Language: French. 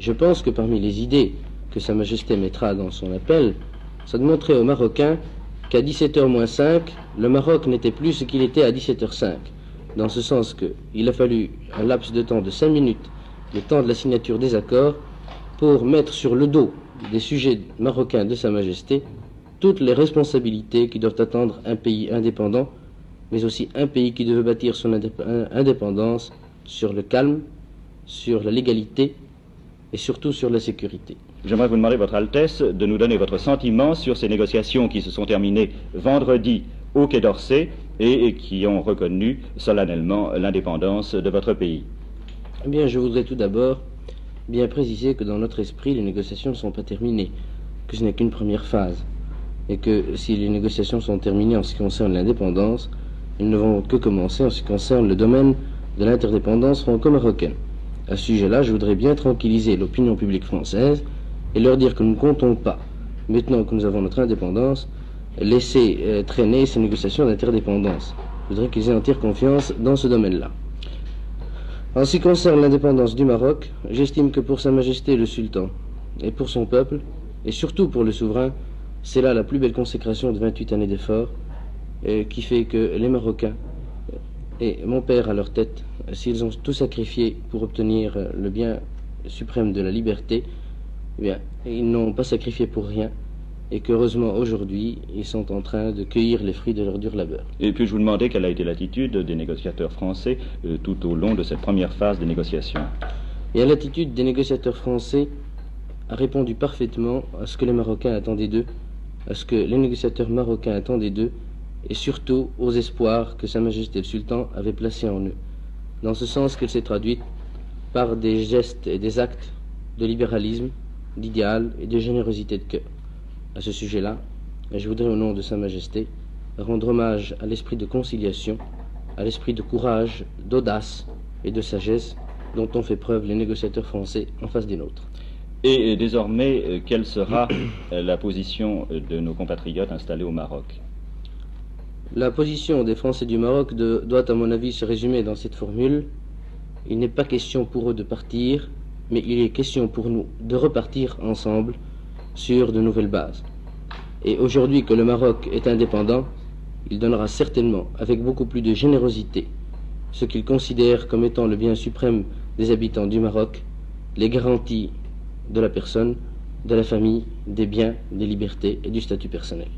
Je pense que parmi les idées que Sa Majesté mettra dans son appel, c'est de montrer aux Marocains qu'à 17h moins 5, le Maroc n'était plus ce qu'il était à 17h05. Dans ce sens qu'il a fallu un laps de temps de 5 minutes, le temps de la signature des accords, pour mettre sur le dos des sujets marocains de Sa Majesté toutes les responsabilités qui doivent attendre un pays indépendant, mais aussi un pays qui devait bâtir son indépendance sur le calme, sur la légalité et surtout sur la sécurité. J'aimerais vous demander, Votre Altesse, de nous donner votre sentiment sur ces négociations qui se sont terminées vendredi au Quai d'Orsay et qui ont reconnu solennellement l'indépendance de votre pays. Eh bien, je voudrais tout d'abord bien préciser que dans notre esprit, les négociations ne sont pas terminées, que ce n'est qu'une première phase, et que si les négociations sont terminées en ce qui concerne l'indépendance, elles ne vont que commencer en ce qui concerne le domaine de l'interdépendance franco-marocaine. À ce sujet-là, je voudrais bien tranquilliser l'opinion publique française et leur dire que nous ne comptons pas, maintenant que nous avons notre indépendance, laisser traîner ces négociations d'interdépendance. Je voudrais qu'ils aient entière confiance dans ce domaine-là. En ce qui concerne l'indépendance du Maroc, j'estime que pour Sa Majesté le Sultan et pour son peuple, et surtout pour le souverain, c'est là la plus belle consécration de 28 années d'efforts qui fait que les Marocains et mon père à leur tête, s'ils ont tout sacrifié pour obtenir le bien suprême de la liberté, eh bien, ils n'ont pas sacrifié pour rien, et qu'heureusement aujourd'hui, ils sont en train de cueillir les fruits de leur dur labeur. Et puis je vous demandais quelle a été l'attitude des négociateurs français tout au long de cette première phase des négociations. Et l'attitude des négociateurs français a répondu parfaitement à ce que les Marocains attendaient d'eux, à ce que les négociateurs marocains attendaient d'eux, et surtout aux espoirs que Sa Majesté le Sultan avait placés en eux, dans ce sens qu'elle s'est traduite par des gestes et des actes de libéralisme, d'idéal et de générosité de cœur. À ce sujet-là, je voudrais au nom de Sa Majesté rendre hommage à l'esprit de conciliation, à l'esprit de courage, d'audace et de sagesse dont ont fait preuve les négociateurs français en face des nôtres. Et désormais, quelle sera la position de nos compatriotes installés au Maroc ? La position des Français du Maroc doit, à mon avis, se résumer dans cette formule. Il n'est pas question pour eux de partir, mais il est question pour nous de repartir ensemble sur de nouvelles bases. Et aujourd'hui que le Maroc est indépendant, il donnera certainement, avec beaucoup plus de générosité, ce qu'il considère comme étant le bien suprême des habitants du Maroc, les garanties de la personne, de la famille, des biens, des libertés et du statut personnel.